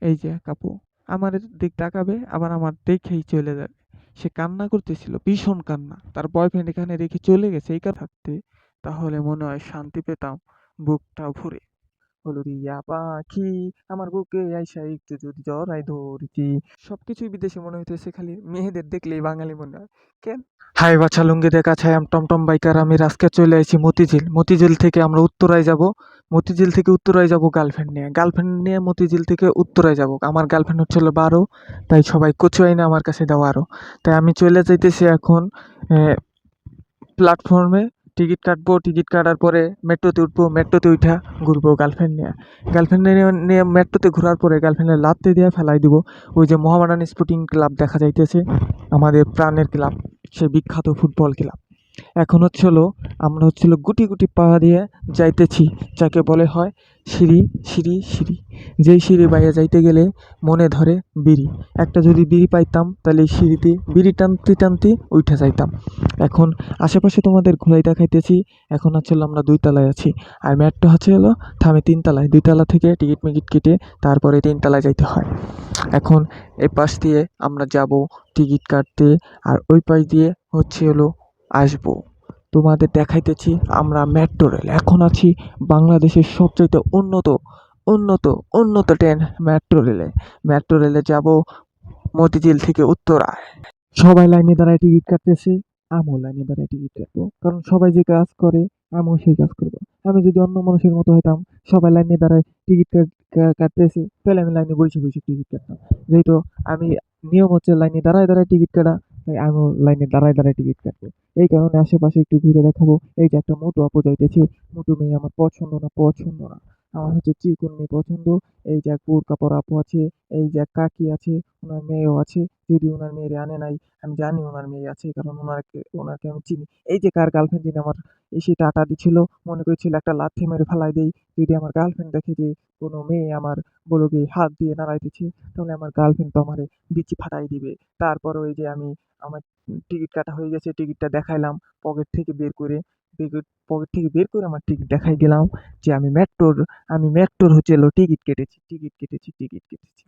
এই যে এক আপু আমার দিক তাকাবে, আবার আমার দেখেই চলে যাবে। সে কান্না করতেছিল, ভীষণ কান্না। তার বয়ফ্রেন্ড এখানে রেখে চলে গেছে এই থাকতে, তাহলে মনে হয় শান্তি পেতাম বুকটা ভরে। হলো রিয়া পাখি আমার বুকে আইসা একটু যদি জড়াই ধরতি। সবকিছুই বিদেশি মনে হইতেছে, খালি মেয়েদের দেখলেই বাঙালি মনে হয়। কেন? হাই বাছা লুঙ্গিতে কাছাই আম টমটম বাইকার, আমি আজকে চলে আইছি মতিঝিল। মতিঝিল থেকে আমরা উত্তরায় যাব। মতিঝিল থেকে উত্তরায় যাব গার্লফ্রেন্ড নিয়ে। গার্লফ্রেন্ড নিয়ে মতিঝিল থেকে উত্তরায় যাব। আমার গার্লফ্রেন্ড হচ্ছে হলো 12, তাই সবাই কচু আইনা আমার কাছে দাও আরো। তাই আমি চলে যাইতেছি এখন প্ল্যাটফর্মে। টিকিট কাটবো, টিকিট কাটার পরে মেট্রোতে উঠবো, মেট্রোতে উঠা ঘুরবো গার্লফ্রেন্ড নিয়ে। গার্লফ্রেন্ড নিয়ে মেট্রোতে ঘোরার পরে গার্লফ্রেন্ডের লাত্তি দিয়ে ফেলাই দিব ওই যে মোহামেডান স্পোর্টিং ক্লাব দেখা যাইতেছে, আমাদের প্রাণের ক্লাব, সে বিখ্যাত ফুটবল ক্লাব। এখন হচ্ছে হলো আমরা হচ্ছে হলো গুটি গুটি পা দিয়ে যাইতেছি, যাকে বলে হয় সিঁড়ি সিঁড়ি সিঁড়ি। যেই সিঁড়ি বাইয়ে যাইতে গেলে মনে ধরে বিড়ি। একটা যদি বিড়ি পাইতাম তাহলে এই সিঁড়িতে বিড়ি টানতে টানতে উঠে যাইতাম। এখন আশেপাশে তোমাদের ঘুরাই দেখাইতেছি। এখন হচ্ছে হলো আমরা 2 তলায় আছি, আর মেট্রো হচ্ছে হলো থামে 3 তলায়। 2 তলা থেকে টিকিট মিকিট কেটে তারপরে 3 তলায় যাইতে হয়। এখন এই পাশ দিয়ে আমরা যাব টিকিট কাটতে, আর ওই পাশ দিয়ে হচ্ছে হলো আসবো। তোমাদের দেখাইতেছি আমরা মেট্রো রেল। এখন আছি বাংলাদেশের সবচাইতে উন্নত উন্নত উন্নত ট্রেন মেট্রো রেলে। মেট্রো রেলে যাব মতিঝিল থেকে উত্তরায়। সবাই লাইনে দাঁড়ায় টিকিট কাটতেছে, আমিও লাইনে দাঁড়ায় টিকিট কাটবো, কারণ সবাই যে কাজ করে আমিও সেই কাজ করবো। আমি যদি অন্য মানুষের মতো হইতাম, সবাই লাইনে দাঁড়ায় টিকিট কাটতেছে, তাহলে আমি লাইনে বসে বসে টিকিট কাটতাম। যেহেতু আমি নিয়ম হচ্ছে লাইনে দাঁড়ায় দাঁড়ায় টিকিট কাটা, তাই আমিও লাইনে দাঁড়ায় দাঁড়ায় টিকিট কাটবো। এই কারণে আশেপাশে একটু ঘুরে দেখাবো। এই যে একটা মোটু আপু যাইতেছে, মোটু মেয়ে আমার পছন্দ না, পছন্দ না। আমার হচ্ছে চিকন মেয়ে পছন্দ। এই যে এক বোরকা পরা আপু আছে, এই যে এক কাকি আছে, ওনার মেয়েও আছে। যদি ওনার মেয়েরে আনে নাই, আমি জানি ওনার মেয়ে আছে, কারণ ওনাকে আমি চিনি। এই যে কার গার্লফ্রেন্ড যিনি আমার এসে টাটা দিছিল, মনে করেছিল একটা লাথি মেরে ফেলাই দেই। যদি আমার গার্লফ্রেন্ড দেখে যে কোনো মেয়ে আমার বলো কি হাত দিয়ে নাড়াইতেছে, তাহলে আমার গার্লফ্রেন্ড তো আমারে বিচি ফাটাই দিবে। তারপর ওই যে আমি আমার টিকিট কাটা হয়ে গেছে, টিকিটটা দেখাইলাম পকেট থেকে বের করে। পকেট থেকে বের করে আমার টিকিট দেখাই দিলাম যে আমি মেট্রোর হচ্ছে হলো টিকিট কেটেছি, টিকিট কেটেছি, টিকিট কেটেছি।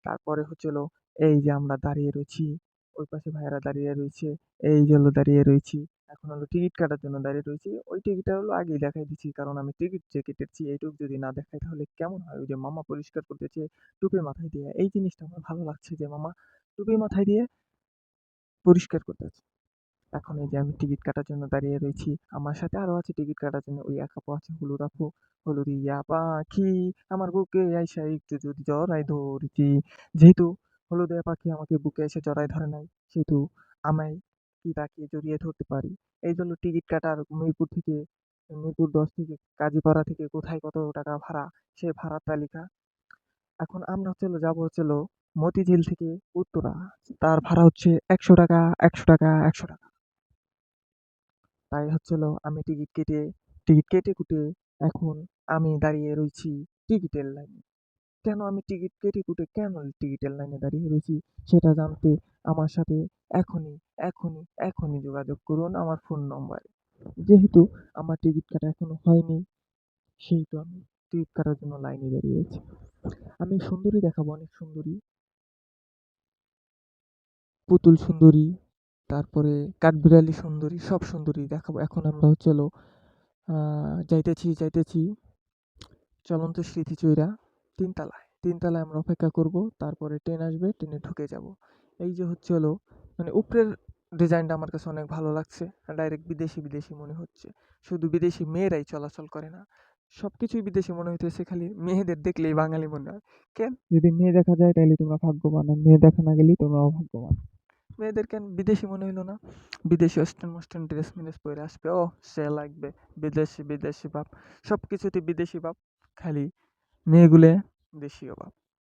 তারপরে হচ্ছে হলো এই যে আমরা দাঁড়িয়ে রয়েছি, ওই পাশে ভাইয়েরা দাঁড়িয়ে রয়েছে, এই যে হলো দাঁড়িয়ে রয়েছি। এখন হলো টিকিট কাটার জন্য দাঁড়িয়ে রয়েছি। ওই টিকিটটা হলো আগেই দেখাই দিচ্ছি, কারণ আমি টিকিট যে কেটেছি এইটুকু যদি না দেখাই তাহলে কেমন হয়। ওই যে মামা পরিষ্কার করতেছে টুপি মাথায় দিয়ে, এই জিনিসটা আমার ভালো লাগছে যে মামা টুপি মাথায় দিয়ে পরিষ্কার করতেছে। এখন এই যে আমি টিকিট কাটার জন্য দাঁড়িয়ে রয়েছি, আমার সাথে আরো আছে টিকিট কাটার জন্য। ওই এক আপু আছে, হলুদ আপু। হলুদ ইয়া পাখি আমার বুকে আইসা একটু যদি জড়াই ধরতি। যেহেতু হলুদিয়া পাখি আমাকে বুকে এসে জড়াই ধরে নাই, সেহেতু আমায় কি তাকে জড়িয়ে ধরতে পারি। এই জন্য টিকিট কাটার মিরপুর 10 থেকে কাজীপাড়া থেকে কোথায় কত টাকা ভাড়া, সে ভাড়ার তালিকা। এখন আমরা হচ্ছে হলো যাবো হচ্ছে হলো মতিঝিল থেকে উত্তরা। তার ভাড়া হচ্ছে 100 টাকা, 100 টাকা, 100 টাকা। তাই হচ্ছে হলো আমি টিকিট কেটে কুটে এখন আমি দাঁড়িয়ে রয়েছি টিকিটের লাইনে। কেন আমি টিকিট কেটে কুটে কেন টিকিটের লাইনে দাঁড়িয়ে রয়েছি, সেটা জানতে আমার সাথে এখনই এখনই যোগাযোগ করুন আমার ফোন নম্বরে। যেহেতু আমার টিকিট কাটা এখনো হয়নি, সেহেতু আমি টিকিট কাটার জন্য লাইনে দাঁড়িয়েছি। আমি সুন্দরী দেখাবো, অনেক সুন্দরী, পুতুল সুন্দরী, তারপরে কাঠবিড়ালি সুন্দরী, সব সুন্দরী দেখাবো। এখন আমরা হচ্ছে হলো যাইতেছি চলন্ত স্মৃতিচৌরা 3 তলায়। 3 তলায় আমরা অপেক্ষা করব। তারপরে ট্রেন আসবে, ট্রেনে ঢুকে যাব। এই যে হচ্ছে হলো মানে উপরের ডিজাইনটা আমার কাছে অনেক ভালো লাগছে। ডাইরেক্ট বিদেশি, বিদেশি মনে হচ্ছে। শুধু বিদেশি মেয়েরাই চলাচল করে না। সবকিছুই বিদেশি মনে হইতেছে, খালি মেয়েদের দেখলেই বাঙালি মনে হয়। কেন? যদি মেয়ে দেখা যায় তাইলে তোমরা ভাগ্যবান, আর মেয়ে দেখা না গেলেই তোমরা অভাগ্যবান। মেয়েদের কেন বিদেশি মনে হইলো না? বিদেশি ওয়েস্টার্ন ওয়েস্টার্ন ড্রেস মিনেস পরে আসবে, ও সে লাগবে। বিদেশি বিদেশি ভাব, সব কিছুতে বিদেশি ভাব। খালি মেয়েগুলো দেশীয় ভাব,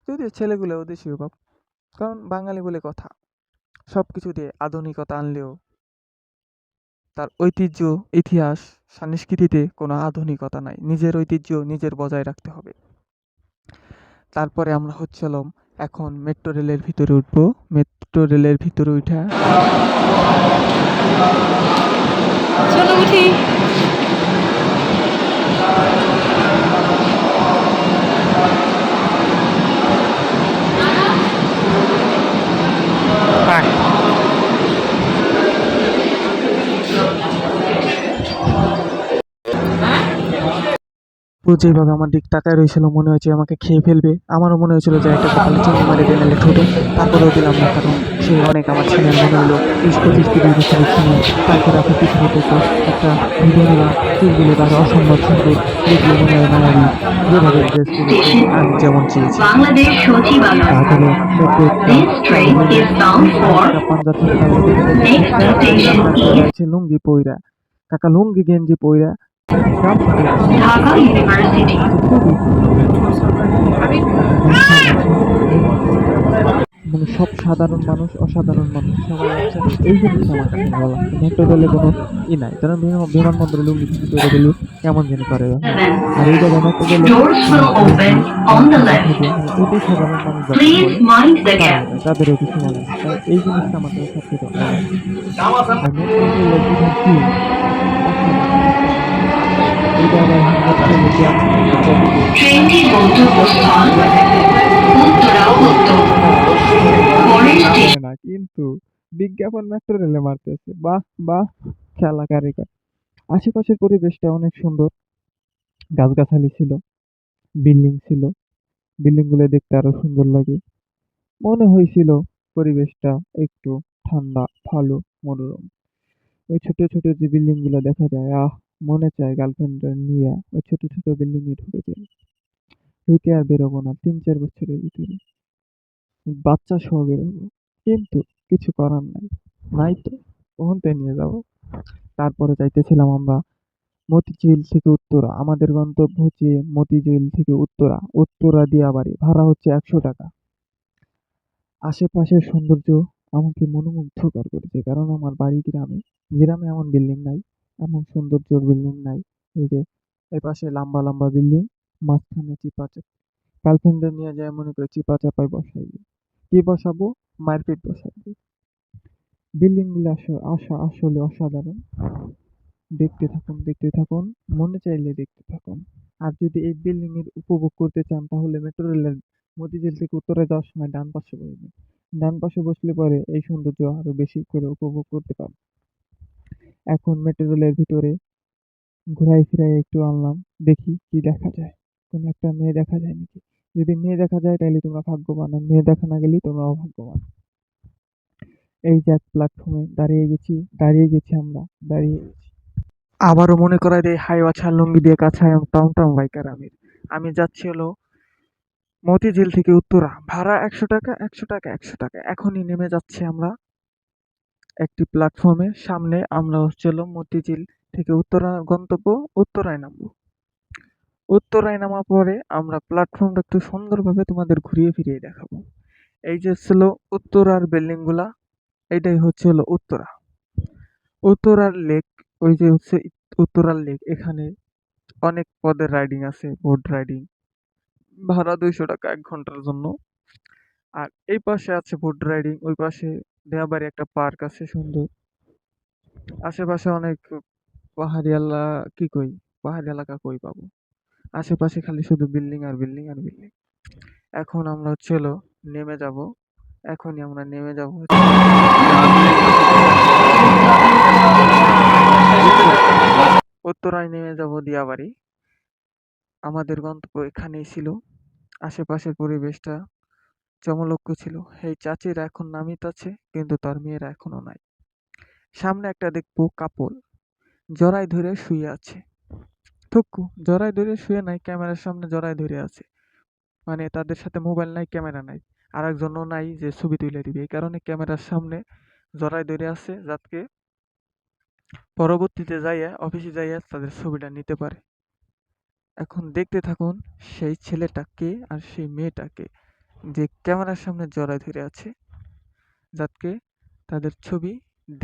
যদিও ছেলেগুলোও দেশীয় ভাব, কারণ বাঙালি বলে কথা। সব কিছুতে আধুনিকতা আনলেও তার ঐতিহ্য, ইতিহাস, সংস্কৃতিতে কোনো আধুনিকতা নাই। নিজের ঐতিহ্য নিজের বজায় রাখতে হবে। তারপরে আমরা হচ্ছিলাম এখন মেট্রো রেলের ভিতরে উঠবো। মেট্রো রেলের ভিতরে উঠা চলো উঠি। ও যেভাবে আমার দিক তাকায় রয়েছিল মনে হয়েছে আমাকে খেয়ে ফেলবে। আমারও মনে হয়েছিল যে একটা কপালে চুমু মারি দিয়ে নাহলে ঠোঁটে, তারপরেও দিলাম না কারণ সে অনেক আমার সিনিয়র মনে হলো 20-25-30 বছরের সিনিয়র। তারপরে আপু পিছনে দেখো একটা ভিডিওওয়ালা, চুলগুলো তার অসম্ভব সুন্দর, দেখলে মনে হয় মায়াবী, যেভাবে ড্রেস পরেছে Station আমি যেমন চেয়েছি। Bangladesh Sochibalar. তারপরে দেখবো একটা This train ছেলে is bound for হালকা পাঞ্জাব ঠান্ডা লাগে next প্যান্ট পইরা station তারপরে is আছে লুঙ্গি পইরা, কাকা লুঙ্গি গেঞ্জি পইরা গামছা দিয়ে আসছে। Dhaka University. সে খুবই সুন্দর, কাকা হ্যান্ডসাম আছে এবং সব সাধারণ মানুষ অসাধারণ মানুষ সবাই একসাথে, এই জিনিসটা আমার কাছে ভালো লাগছে। মেট্রো রেলে কোনো নাই, কারণ বিমানবন্দরে লুঙ্গি টুঙ্গি পরে গেলে কেমন জানি করে ব্যাপার। 7. আর এই জায়গায় মেট্রো রেলে Doors will open lungi on the গামছা মাথায় left. দিয়ে, মানে এটাই সাধারণ মানুষ যাপন Please করে, mind the তারাও gap. নেই, তাদেরও কিছু বলে না। তাই এই জিনিসটা আমার কাছে সবচেয়ে ভালো লাগে। আর মেট্রো রেলের উঠার ফিল অসাধারণ অসাধারণ। এইটা আবার মেট্রো রেলের দেয়াল ঘড়ি কতগুলো, ট্রেনটি এটা গন্তব্যস্থল উত্তরা উত্তর। পরের না স্টেশন করে না, কিন্তু বিজ্ঞাপন মেট্রো রেলে মারতেছে, বাহ বাহ, খেলা কারিগর। আশেপাশের পরিবেশটা অনেক সুন্দর, গাছগাছালি ছিল, বিল্ডিং ছিল, বিল্ডিং গুলো দেখতে আরো সুন্দর লাগে। মনে হয়েছিল পরিবেশটা একটু ঠান্ডা, ভালো, মনোরম। ওই ছোট ছোট যে বিল্ডিং গুলো দেখা যায়, মনে চায় গার্লফ্রেন্ড নিয়ে ওই ছোট ছোট বিল্ডিং এ ঢুকে যায়, ঢুকে আর বেরোবো না 3-4 বছরের ভিতরে, বাচ্চা সহ বেরোবো। কিন্তু কিছু করার নাই, নাই তো, ওখানটায় নিয়ে যাবো। তারপরে যাইতেছিলাম আমরা মতিঝিল থেকে উত্তরা, আমাদের গন্তব্য হচ্ছে মতিঝিল থেকে উত্তরা, উত্তরা দিয়াবাড়ি, ভাড়া হচ্ছে 100 টাকা। আশেপাশের সৌন্দর্য আমাকে মনোমুগ্ধকর করেছে, কারণ আমার বাড়ি গ্রামে, গ্রামে এমন বিল্ডিং নাই, এমন সৌন্দর্যর বিল্ডিং নাই। এই যে এই পাশে লম্বা লম্বা বিল্ডিং, মাঝখানে চিপা চাপা, গার্লফ্রেন্ডে নিয়ে যায় মনে করে চিপা চাপায় বসাই দিই, কি বসাবো, মারপিট বসাই দিই। বিল্ডিং গুলো আসলে অসাধারণ। দেখতে থাকুন, মনে চাইলে দেখতে থাকুন। আর যদি এই বিল্ডিং এর উপভোগ করতে চান তাহলে মেট্রো রেলের মতিঝিল থেকে উত্তরে যাওয়ার সময় ডান পাশে বসবেন। ডান পাশে বসলে পরে এই সৌন্দর্য আরো বেশি করে উপভোগ করতে পারবেন। এখন মেট্রো রেলের ভিতরে ঘুরাই ফিরাই একটু আনলাম, দেখি কি দেখা যায়, কোনো একটা মেয়ে দেখা যায় নাকি। যদি মেয়ে দেখা যায় তাহলে তোমরা ভাগ্যবান, আর মেয়ে দেখা না গেলেই তোমরা অভাগ্যবান। এই যে এক প্ল্যাটফর্মে দাঁড়িয়ে গেছি আমরা, দাঁড়িয়ে গেছি। আবারও মনে করায় দেয় হাই বাছার লুঙ্গি দিয়ে কাছায় টমটম বাইকার আমির। আমি যাচ্ছি হলো মতিঝিল থেকে উত্তরা, ভাড়া 100 টাকা, 100 টাকা, 100 টাকা। এখনই নেমে যাচ্ছি আমরা একটি প্ল্যাটফর্মে, সামনে আমরা হচ্ছে হলো মতিঝিল থেকে উত্তরা গন্তব্য, উত্তরায় নামবো। উত্তরায় নামার পরে আমরা প্ল্যাটফর্মটা একটু সুন্দরভাবে তোমাদের ঘুরিয়ে ফিরিয়ে দেখাবো। এই যে ছিল উত্তরার বিল্ডিং গুলা, এইটাই হচ্ছে হলো উত্তরা, উত্তরার লেক। ওই যে হচ্ছে উত্তরার লেক, এখানে অনেক পদের রাইডিং আছে, বোট রাইডিং, ভাড়া 200 টাকা 1 ঘন্টার জন্য। আর এই পাশে আছে বোট রাইডিং, ওই পাশে দেয়াবাড়ি একটা পার্ক আছে সুন্দর। আশেপাশে অনেক পাহাড়ি কি কই, পাহাড়ি এলাকা কই পাবো, আশেপাশে খালি শুধু বিল্ডিং আর বিল্ডিং আর বিল্ডিং। এখন আমরা হচ্ছে হলো নেমে যাব, এখনই আমরা নেমে যাব হচ্ছে উত্তরায় নেমে যাব দিয়াবাড়ি। আমাদের গন্তব্য এখানেই ছিল। আশেপাশের পরিবেশটা চমলক্ষ ছিল। এই চাচিরা এখন নামিতাছে কিন্তু তার মেয়েরা এখনো নাই। সামনে একটা দেখবো কাপল জড়াই ধরে শুয়ে আছে, থুকু জড়াই ধরে শুয়ে নাই, ক্যামেরার সামনে জড়াই ধরে আছে, মানে তাদের সাথে মোবাইল নাই, ক্যামেরা নাই, আর একজনও নাই যে ছবি তুলে দিবে, এই কারণে ক্যামেরার সামনে জড়াই ধরে আছে, যাতে পরবর্তীতে যাইয়া অফিসে যাইয়া তাদের ছবিটা নিতে পারে। এখন দেখতে থাকুন সেই ছেলেটাকে আর সেই মেয়েটাকে যে ক্যামেরার সামনে জড়াই ধরে আছে, যাতে তাদের ছবি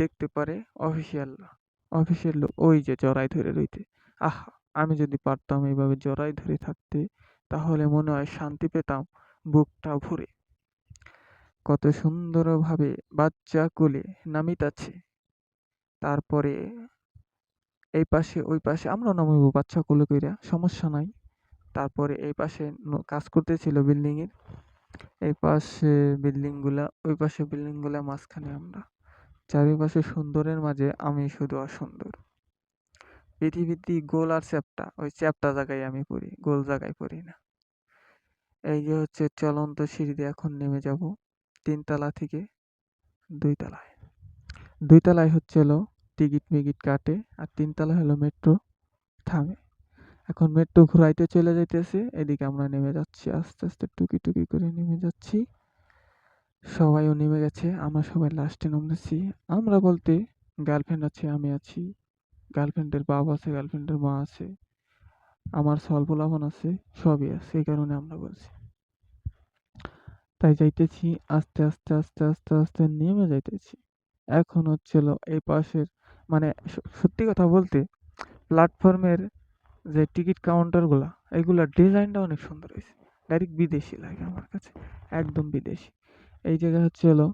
দেখতে পারে অফিসিয়াল, অফিসের লোক। ওই যে জড়াই ধরে রইতে, আহা, আমি যদি পারতাম এইভাবে জড়াই ধরে থাকতে, তাহলে মনে হয় শান্তি পেতাম বুকটা ভরে। কত সুন্দরভাবে বাচ্চা কোলে নামিতাছে, তারপরে এই পাশে ওই পাশে আমরা নামাইবো বাচ্চা কোলে কইরা, সমস্যা নাই। তারপরে এই পাশে কাজ করতেছিল বিল্ডিং এর, এই পাশে বিল্ডিং গুলা, ওই পাশে বিল্ডিং গুলা, মাঝখানে আমরা, চারিপাশে সুন্দরের মাঝে আমি শুধু অসুন্দর। পৃথিবীতে গোল আর চ্যাপ্টা, ওই চ্যাপ্টা জায়গায় আমি পড়ি, গোল জায়গায় পড়ি না। এই যে হচ্ছে চলন্ত সিঁড়ি দিয়ে এখন নেমে যাব ৩ তলা থেকে ২ তলায়। ২ তলায় হচ্ছে হলো টিকিট মিকিট কাটে, আর ৩ তলায় হলো মেট্রো থামে। এখন মেট্রো ঘুরাইতে চলে যাইতেছে, এদিকে আমরা নেমে যাচ্ছি, আস্তে আস্তে টুকি টুকি করে নেমে যাচ্ছি। সবাইও নেমে গেছে, আমরা সবাই লাস্টে নামতেছি। আমরা বলতে গার্লফ্রেন্ড আছে, আমি আছি, গার্লফ্রেন্ডের বাবা আছে, গার্লফ্রেন্ডের মা আছে, আমার সলপোলাপন আছে, সবই আছে, এই কারণে আমরা বলছি। তাই যাইতেছি আস্তে আস্তে আস্তে আস্তে আস্তে নেমে যাইতেছি। এখন হচ্ছিল এই পাশের, মানে সত্যি কথা বলতে প্ল্যাটফর্মের যে টিকিট কাউন্টারগুলা, এগুলার ডিজাইনটা অনেক সুন্দর হয়েছে, ডাইরেক্ট বিদেশি লাগে আমার কাছে, একদম বিদেশি। এই জায়গায় হচ্ছে হলো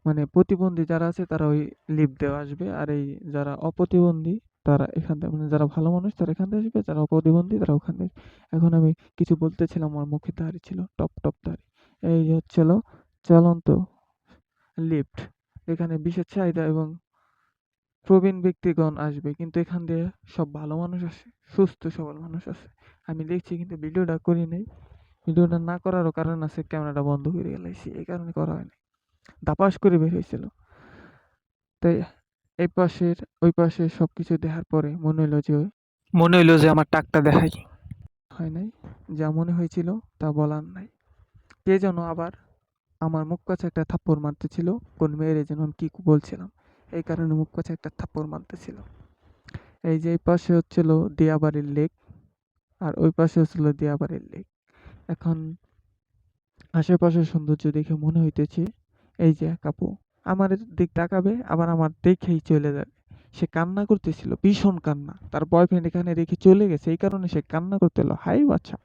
মানে প্রতিবন্ধী যারা আছে তারা ওই লিফট দেওয়া আসবে, আর এই যারা অপ্রতিবন্ধী তারা এখান থেকে, মানে যারা ভালো মানুষ তারা এখান থেকে আসবে, যারা অপ্রতিবন্ধী তারা ওখান থেকে। এখন আমি কিছু বলতেছিলাম, আমার মুখে দাঁড়িয়ে ছিল টপ টপ দাঁড়িয়ে। এই যে হচ্ছে হলো চলন্ত লিফট, এখানে বিশেষ চাহিদা এবং প্রবীণ ব্যক্তিগণ আসবে, কিন্তু এখান দিয়ে সব ভালো মানুষ আসে, সুস্থ সবল মানুষ আছে। আমি দেখছি কিন্তু ভিডিওটা করি নাই, ভিডিওটা না করারও কারণ আছে, ক্যামেরাটা বন্ধ করে গেলাইছি, এই কারণে করা হয়নি, দাপাস করে বের হয়েছিল। তাই এই পাশের ওই পাশে সবকিছু দেখার পরে মনে হইলো যে আমার টাকটা দেখাই হয় নাই, যা মনে হয়েছিল তা বলার নাই। কে যেন আবার আমার মুখ কাছে একটা থাপ্পড় মারতেছিল, কোন মেয়ের যেন আমি কি বলছিলাম, এই কারণে মুখ কাছে একটা থাপ্পড় মারতেছিল। এই যে এই পাশে হচ্ছিল দিয়াবাড়ির লেক, আর ওই পাশে হচ্ছিল দিয়াবাড়ির লেক। এখন আশেপাশের সৌন্দর্য দেখে মনে হইতেছে এই যে এক আপু আমার দিক তাকাবে, আবার আমার দেখেই চলে যাবে। সে কান্না করতেছিল, ভীষণ কান্না, তার বয়ফ্রেন্ড এখানে রেখে চলে গেছে, এই কারণে সে কান্না করতেছিল। হাই বাচ্চা,